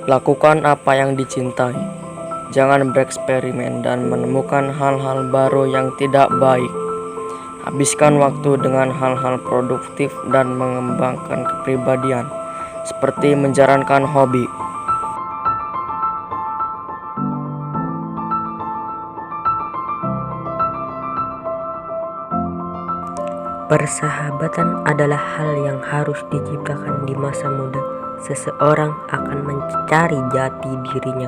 Lakukan apa yang dicintai. Jangan bereksperimen dan menemukan hal-hal baru yang tidak baik. Habiskan waktu dengan hal-hal produktif dan mengembangkan kepribadian, seperti menjalankan hobi. Persahabatan adalah hal yang harus diciptakan di masa muda. Seseorang akan mencari jati dirinya,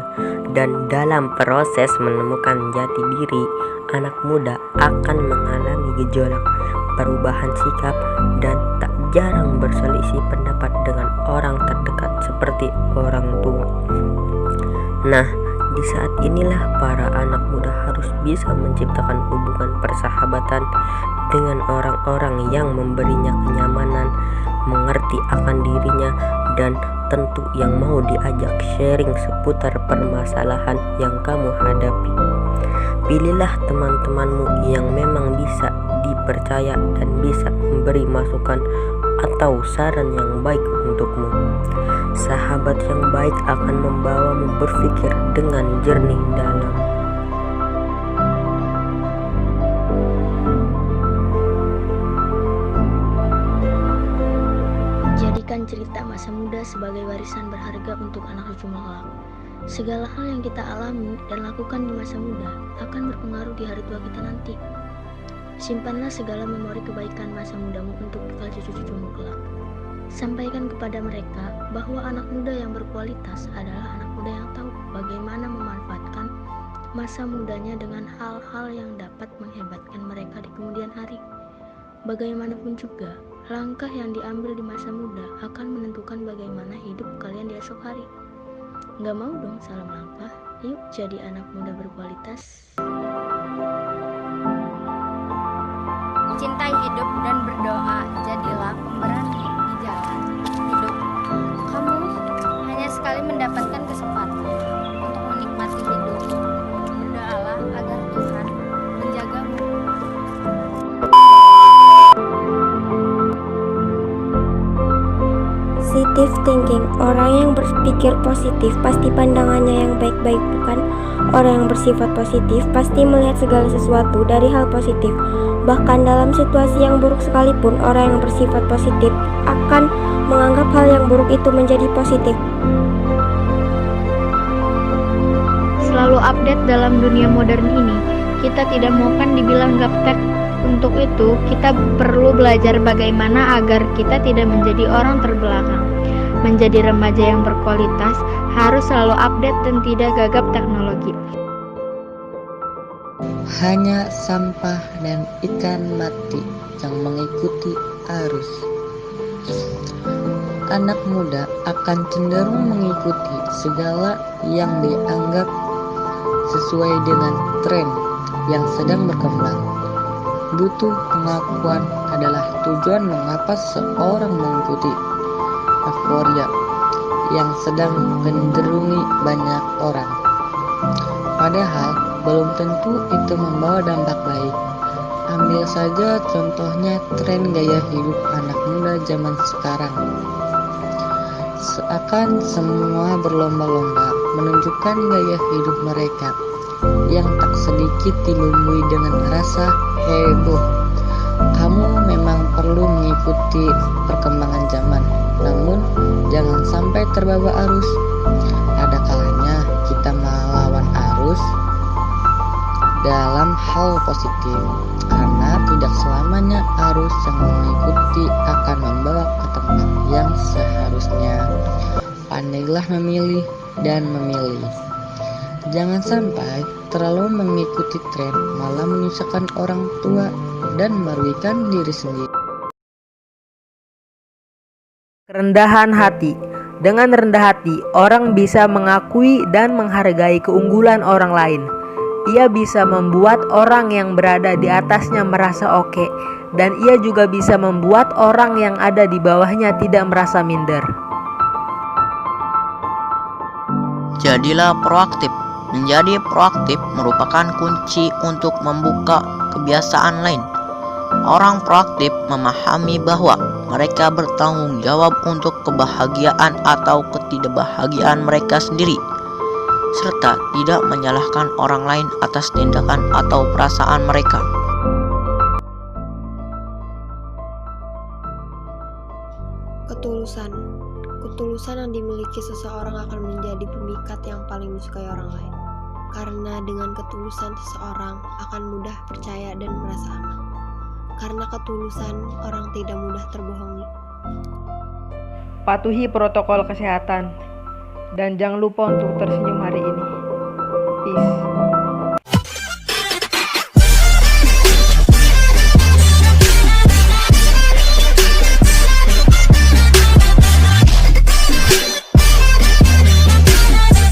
dan dalam proses menemukan jati diri, anak muda akan mengalami gejolak, perubahan sikap, dan tak jarang berselisih pendapat dengan orang terdekat seperti orang tua. Nah, di saat inilah para anak muda harus bisa menciptakan hubungan persahabatan dengan orang-orang yang memberinya kenyamanan, mengerti akan dirinya, dan tentu yang mau diajak sharing seputar permasalahan yang kamu hadapi. Pilihlah teman-temanmu yang memang bisa dipercaya dan bisa memberi masukan atau saran yang baik untukmu. Sahabat yang baik akan membawamu berpikir dengan jernih dalam. Jadikan cerita masa muda sebagai warisan berharga untuk anak cucu kelak. Segala hal yang kita alami dan lakukan di masa muda akan berpengaruh di hari tua kita nanti. Simpanlah segala memori kebaikan masa mudamu untuk bekal cucu-cucumu kelak. Sampaikan kepada mereka bahwa anak muda yang berkualitas adalah anak muda yang tahu bagaimana memanfaatkan masa mudanya dengan hal-hal yang dapat menghebatkan mereka di kemudian hari. Bagaimanapun juga, langkah yang diambil di masa muda akan menentukan bagaimana hidup kalian di esok hari. Gak mau dong salah melangkah? Yuk jadi anak muda berkualitas. Cintai hidup dan berdoa, jadilah pemberani di jalan hidup. Kamu hanya sekali mendapatkan kesempatan untuk menikmati hidup. Berdoalah agar Tuhan menjagamu. Positive thinking. Orang yang berpikir positif pasti pandangannya yang baik-baik, bukan? Orang yang bersifat positif pasti melihat segala sesuatu dari hal positif. Bahkan dalam situasi yang buruk sekalipun, orang yang bersifat positif akan menganggap hal yang buruk itu menjadi positif. Selalu update dalam dunia modern ini. Kita tidak maukan dibilang gaptek. Untuk itu, kita perlu belajar bagaimana agar kita tidak menjadi orang terbelakang. Menjadi remaja yang berkualitas harus selalu update dan tidak gagap teknologi. Hanya sampah dan ikan mati yang mengikuti arus. Anak muda akan cenderung mengikuti segala yang dianggap sesuai dengan tren yang sedang berkembang. Butuh pengakuan adalah tujuan mengapa seorang mengikuti euforia yang sedang menggandrungi banyak orang. Padahal belum tentu itu membawa dampak baik. Ambil saja contohnya tren gaya hidup anak muda zaman sekarang. Seakan semua berlomba-lomba menunjukkan gaya hidup mereka yang tak sedikit dibumbui dengan rasa heboh. Kamu memang perlu mengikuti perkembangan zaman, namun jangan sampai terbawa arus. Ada kalanya kita melawan arus dalam hal positif, karena tidak selamanya arus yang mengikuti akan membawa ke tempat yang seharusnya. Pandailah memilih dan memilih. Jangan sampai terlalu mengikuti tren malah menyusahkan orang tua dan merugikan diri sendiri. Kerendahan hati. Dengan rendah hati, orang bisa mengakui dan menghargai keunggulan orang lain. Ia bisa membuat orang yang berada di atasnya merasa oke, dan ia juga bisa membuat orang yang ada di bawahnya tidak merasa minder. Jadilah proaktif. Menjadi proaktif merupakan kunci untuk membuka kebiasaan lain. Orang proaktif memahami bahwa Mereka bertanggung jawab untuk kebahagiaan atau ketidakbahagiaan mereka sendiri, serta tidak menyalahkan orang lain atas tindakan atau perasaan mereka. Ketulusan. Ketulusan yang dimiliki seseorang akan menjadi pemikat yang paling disukai orang lain. Karena dengan ketulusan seseorang akan mudah percaya dan merasa aman. Karena ketulusan, orang tidak mudah terbohongi. Patuhi protokol kesehatan dan jangan lupa untuk tersenyum hari ini. Peace.